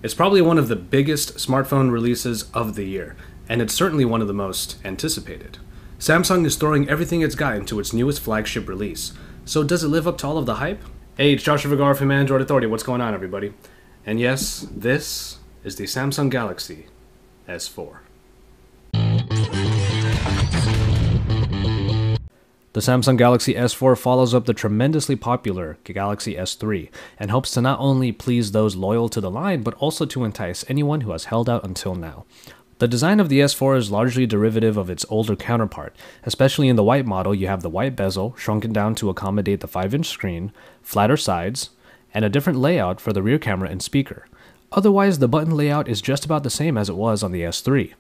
It's probably one of the biggest smartphone releases of the year, and it's certainly one of the most anticipated. Samsung is throwing everything it's got into its newest flagship release. So does it live up to all of the hype? Hey, it's Joshua Vergara from Android Authority. What's going on, everybody? And yes, this is the Samsung Galaxy S4. The Samsung Galaxy S4 follows up the tremendously popular Galaxy S3 and hopes to not only please those loyal to the line, but also to entice anyone who has held out until now. The design of the S4 is largely derivative of its older counterpart. Especially in the white model, you have the white bezel shrunken down to accommodate the 5-inch screen, flatter sides, and a different layout for the rear camera and speaker. Otherwise, the button layout is just about the same as it was on the S3.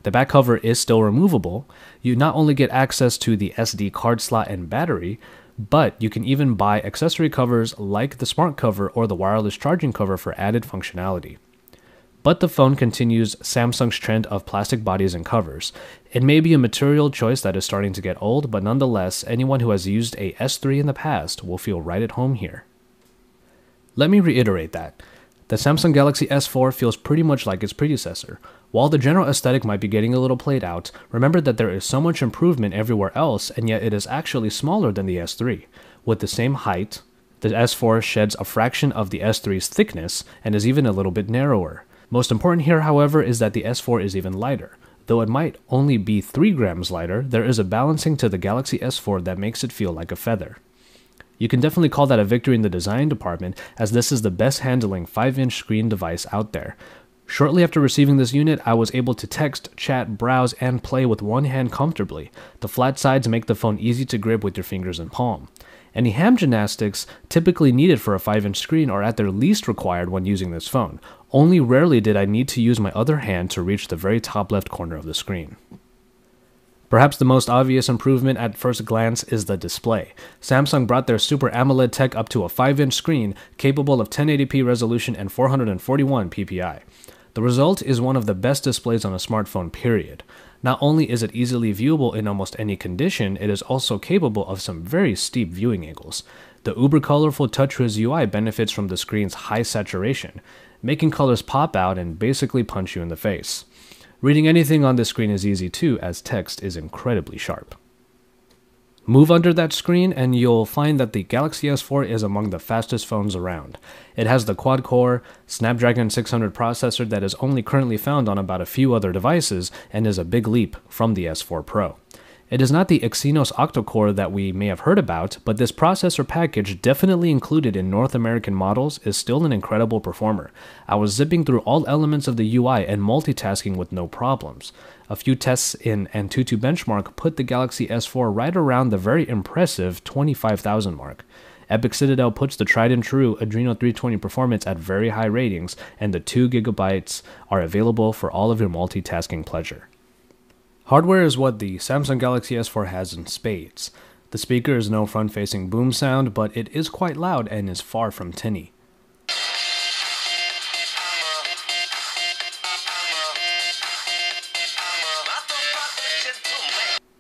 The back cover is still removable. You not only get access to the SD card slot and battery, but you can even buy accessory covers like the smart cover or the wireless charging cover for added functionality. But the phone continues Samsung's trend of plastic bodies and covers. It may be a material choice that is starting to get old, but nonetheless, anyone who has used a S3 in the past will feel right at home here. Let me reiterate that. The Samsung Galaxy S4 feels pretty much like its predecessor. While the general aesthetic might be getting a little played out, remember that there is so much improvement everywhere else, and yet it is actually smaller than the S3. With the same height, the S4 sheds a fraction of the S3's thickness and is even a little bit narrower. Most important here, however, is that the S4 is even lighter. Though it might only be 3 grams lighter, there is a balancing to the Galaxy S4 that makes it feel like a feather. You can definitely call that a victory in the design department, as this is the best handling 5-inch screen device out there. Shortly after receiving this unit, I was able to text, chat, browse, and play with one hand comfortably. The flat sides make the phone easy to grip with your fingers and palm. Any hand gymnastics typically needed for a 5-inch screen are at their least required when using this phone. Only rarely did I need to use my other hand to reach the very top left corner of the screen. Perhaps the most obvious improvement at first glance is the display. Samsung brought their Super AMOLED tech up to a 5-inch screen capable of 1080p resolution and 441 ppi. The result is one of the best displays on a smartphone, period. Not only is it easily viewable in almost any condition, it is also capable of some very steep viewing angles. The uber colorful TouchWiz UI benefits from the screen's high saturation, making colors pop out and basically punch you in the face. Reading anything on this screen is easy too, as text is incredibly sharp. Move under that screen and you'll find that the Galaxy S4 is among the fastest phones around. It has the quad-core Snapdragon 600 processor that is only currently found on about a few other devices and is a big leap from the S4 Pro. It is not the Exynos octa-core that we may have heard about, but this processor package, definitely included in North American models, is still an incredible performer. I was zipping through all elements of the UI and multitasking with no problems. A few tests in Antutu Benchmark put the Galaxy S4 right around the very impressive 25,000 mark. Epic Citadel puts the tried and true Adreno 320 performance at very high ratings, and the 2GB are available for all of your multitasking pleasure. Hardware is what the Samsung Galaxy S4 has in spades. The speaker is no front-facing boom sound, but it is quite loud and is far from tinny.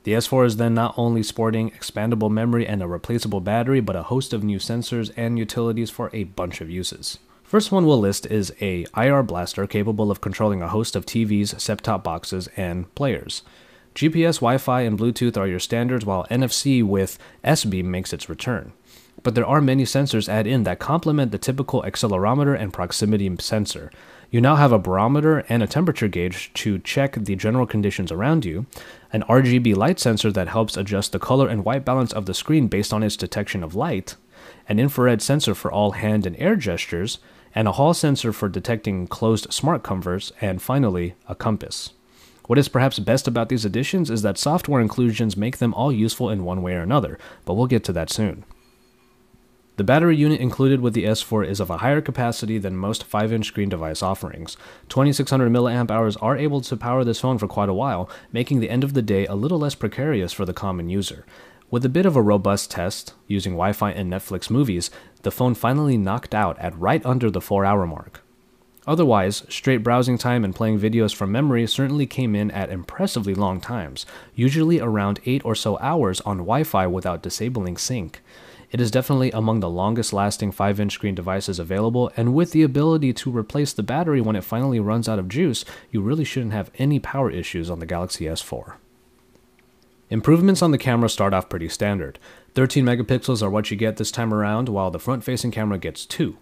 The S4 is then not only sporting expandable memory and a replaceable battery, but a host of new sensors and utilities for a bunch of uses. First one we'll list is a IR blaster capable of controlling a host of TVs, set-top boxes, and players. GPS, Wi-Fi, and Bluetooth are your standards, while NFC with S-Beam makes its return. But there are many sensors added in that complement the typical accelerometer and proximity sensor. You now have a barometer and a temperature gauge to check the general conditions around you, an RGB light sensor that helps adjust the color and white balance of the screen based on its detection of light, an infrared sensor for all hand and air gestures, and a Hall sensor for detecting closed smart covers, and finally, a compass. What is perhaps best about these additions is that software inclusions make them all useful in one way or another, but we'll get to that soon. The battery unit included with the S4 is of a higher capacity than most 5-inch screen device offerings. 2600 mAh are able to power this phone for quite a while, making the end of the day a little less precarious for the common user. With a bit of a robust test, using Wi-Fi and Netflix movies, the phone finally knocked out at right under the 4-hour mark. Otherwise, straight browsing time and playing videos from memory certainly came in at impressively long times, usually around 8 or so hours on Wi-Fi without disabling sync. It is definitely among the longest lasting 5-inch screen devices available, and with the ability to replace the battery when it finally runs out of juice, you really shouldn't have any power issues on the Galaxy S4. Improvements on the camera start off pretty standard. 13 megapixels are what you get this time around, while the front-facing camera gets 2.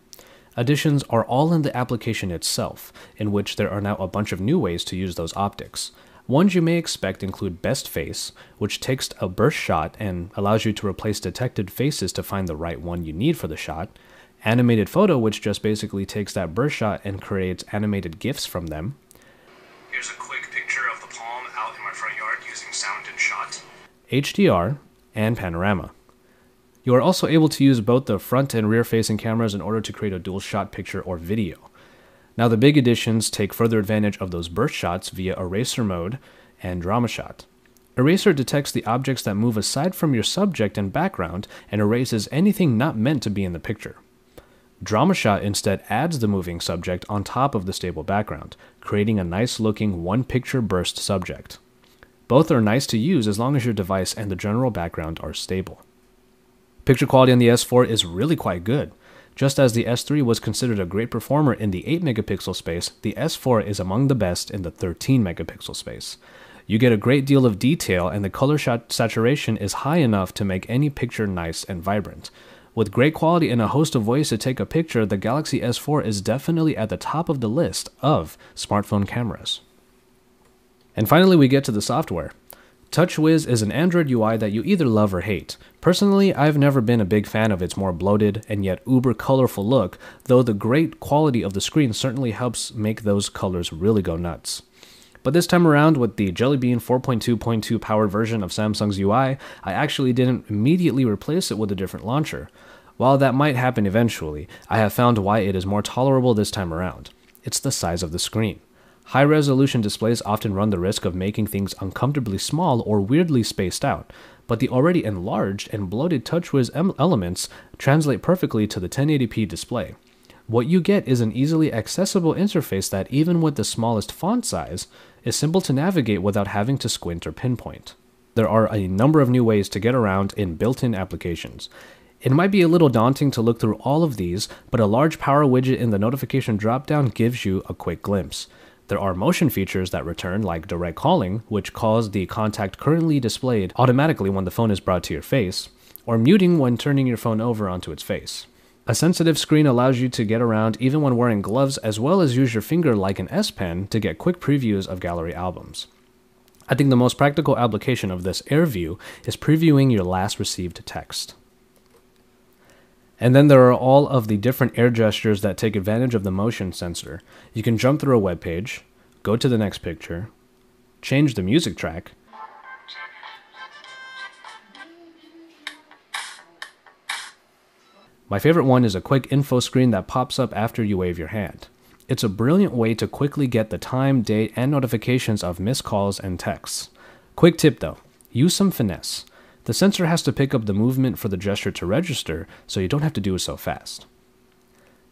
Additions are all in the application itself, in which there are now a bunch of new ways to use those optics. Ones you may expect include Best Face, which takes a burst shot and allows you to replace detected faces to find the right one you need for the shot. Animated Photo, which just basically takes that burst shot and creates animated GIFs from them. Here's a quick picture of the palm out in my front yard using Sound and Shot. HDR, and Panorama. You are also able to use both the front and rear facing cameras in order to create a dual shot picture or video. Now the big additions take further advantage of those burst shots via Eraser Mode and Drama Shot. Eraser detects the objects that move aside from your subject and background and erases anything not meant to be in the picture. Drama Shot instead adds the moving subject on top of the stable background, creating a nice looking one-picture burst subject. Both are nice to use as long as your device and the general background are stable. Picture quality on the S4 is really quite good. Just as the S3 was considered a great performer in the 8 megapixel space, the S4 is among the best in the 13 megapixel space. You get a great deal of detail, and the color saturation is high enough to make any picture nice and vibrant. With great quality and a host of ways to take a picture, the Galaxy S4 is definitely at the top of the list of smartphone cameras. And finally, we get to the software. TouchWiz is an Android UI that you either love or hate. Personally, I've never been a big fan of its more bloated and yet uber colorful look, though the great quality of the screen certainly helps make those colors really go nuts. But this time around, with the Jelly Bean 4.2.2 powered version of Samsung's UI, I actually didn't immediately replace it with a different launcher. While that might happen eventually, I have found why it is more tolerable this time around. It's the size of the screen. High-resolution displays often run the risk of making things uncomfortably small or weirdly spaced out, but the already enlarged and bloated TouchWiz elements translate perfectly to the 1080p display. What you get is an easily accessible interface that, even with the smallest font size, is simple to navigate without having to squint or pinpoint. There are a number of new ways to get around in built-in applications. It might be a little daunting to look through all of these, but a large power widget in the notification dropdown gives you a quick glimpse. There are motion features that return, like direct calling, which calls the contact currently displayed automatically when the phone is brought to your face, or muting when turning your phone over onto its face. A sensitive screen allows you to get around even when wearing gloves, as well as use your finger like an S Pen to get quick previews of gallery albums. I think the most practical application of this Air View is previewing your last received text. And then there are all of the different air gestures that take advantage of the motion sensor. You can jump through a web page, go to the next picture, change the music track, my favorite one is a quick info screen that pops up after you wave your hand. It's a brilliant way to quickly get the time, date, and notifications of missed calls and texts. Quick tip though, use some finesse. The sensor has to pick up the movement for the gesture to register, so you don't have to do it so fast.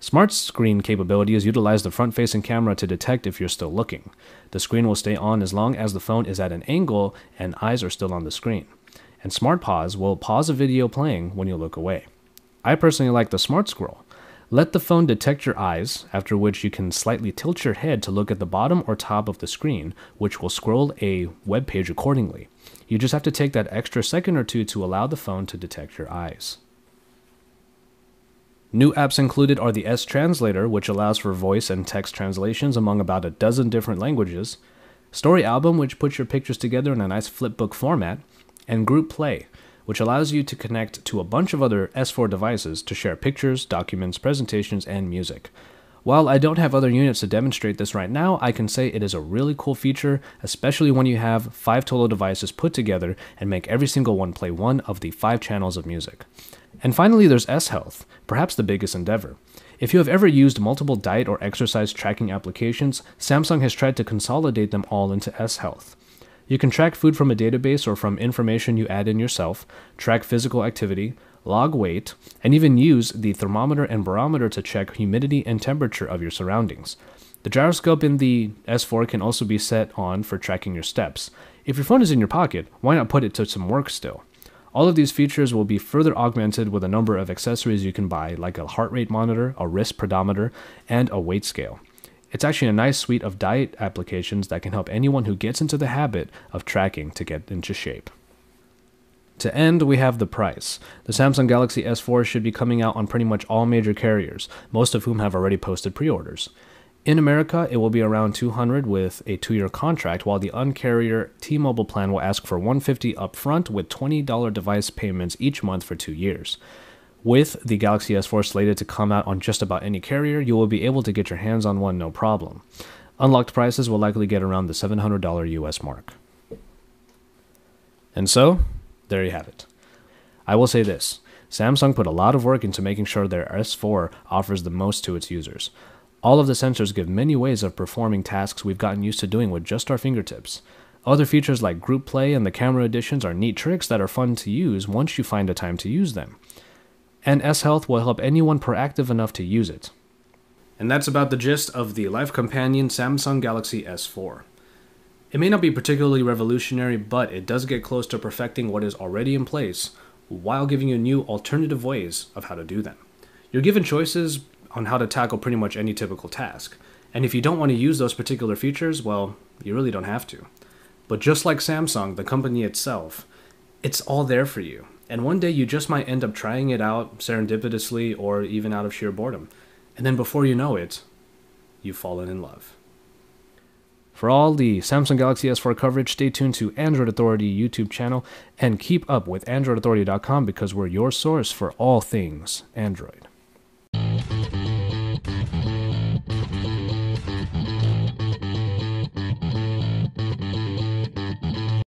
Smart Screen capabilities utilize the front-facing camera to detect if you're still looking. The screen will stay on as long as the phone is at an angle and eyes are still on the screen. And Smart Pause will pause a video playing when you look away. I personally like the Smart Scroll. Let the phone detect your eyes, after which you can slightly tilt your head to look at the bottom or top of the screen, which will scroll a web page accordingly. You just have to take that extra second or two to allow the phone to detect your eyes. New apps included are the S-Translator, which allows for voice and text translations among about a dozen different languages, Story Album, which puts your pictures together in a nice flipbook format, and Group Play, which allows you to connect to a bunch of other S4 devices to share pictures, documents, presentations, and music. While I don't have other units to demonstrate this right now, I can say it is a really cool feature, especially when you have 5 total devices put together and make every single one play one of the 5 channels of music. And finally, there's S-Health, perhaps the biggest endeavor. If you have ever used multiple diet or exercise tracking applications, Samsung has tried to consolidate them all into S-Health. You can track food from a database or from information you add in yourself, track physical activity, log weight, and even use the thermometer and barometer to check humidity and temperature of your surroundings. The gyroscope in the S4 can also be set on for tracking your steps. If your phone is in your pocket, why not put it to some work still? All of these features will be further augmented with a number of accessories you can buy, like a heart rate monitor, a wrist pedometer, and a weight scale. It's actually a nice suite of diet applications that can help anyone who gets into the habit of tracking to get into shape. To end, we have the price. The Samsung Galaxy S4 should be coming out on pretty much all major carriers, most of whom have already posted pre-orders. In America, it will be around $200 with a 2-year contract, while the uncarrier T-Mobile plan will ask for $150 upfront with $20 device payments each month for 2 years. With the Galaxy S4 slated to come out on just about any carrier, you will be able to get your hands on one no problem. Unlocked prices will likely get around the $700 US mark. And so, there you have it. I will say this, Samsung put a lot of work into making sure their S4 offers the most to its users. All of the sensors give many ways of performing tasks we've gotten used to doing with just our fingertips. Other features like Group Play and the camera additions are neat tricks that are fun to use once you find a time to use them. And S-Health will help anyone proactive enough to use it. And that's about the gist of the Life Companion Samsung Galaxy S4. It may not be particularly revolutionary, but it does get close to perfecting what is already in place, while giving you new alternative ways of how to do them. You're given choices on how to tackle pretty much any typical task, and if you don't want to use those particular features, well, you really don't have to. But just like Samsung, the company itself, it's all there for you. And one day you just might end up trying it out serendipitously or even out of sheer boredom. And then before you know it, you've fallen in love. For all the Samsung Galaxy S4 coverage, stay tuned to Android Authority YouTube channel and keep up with AndroidAuthority.com because we're your source for all things Android.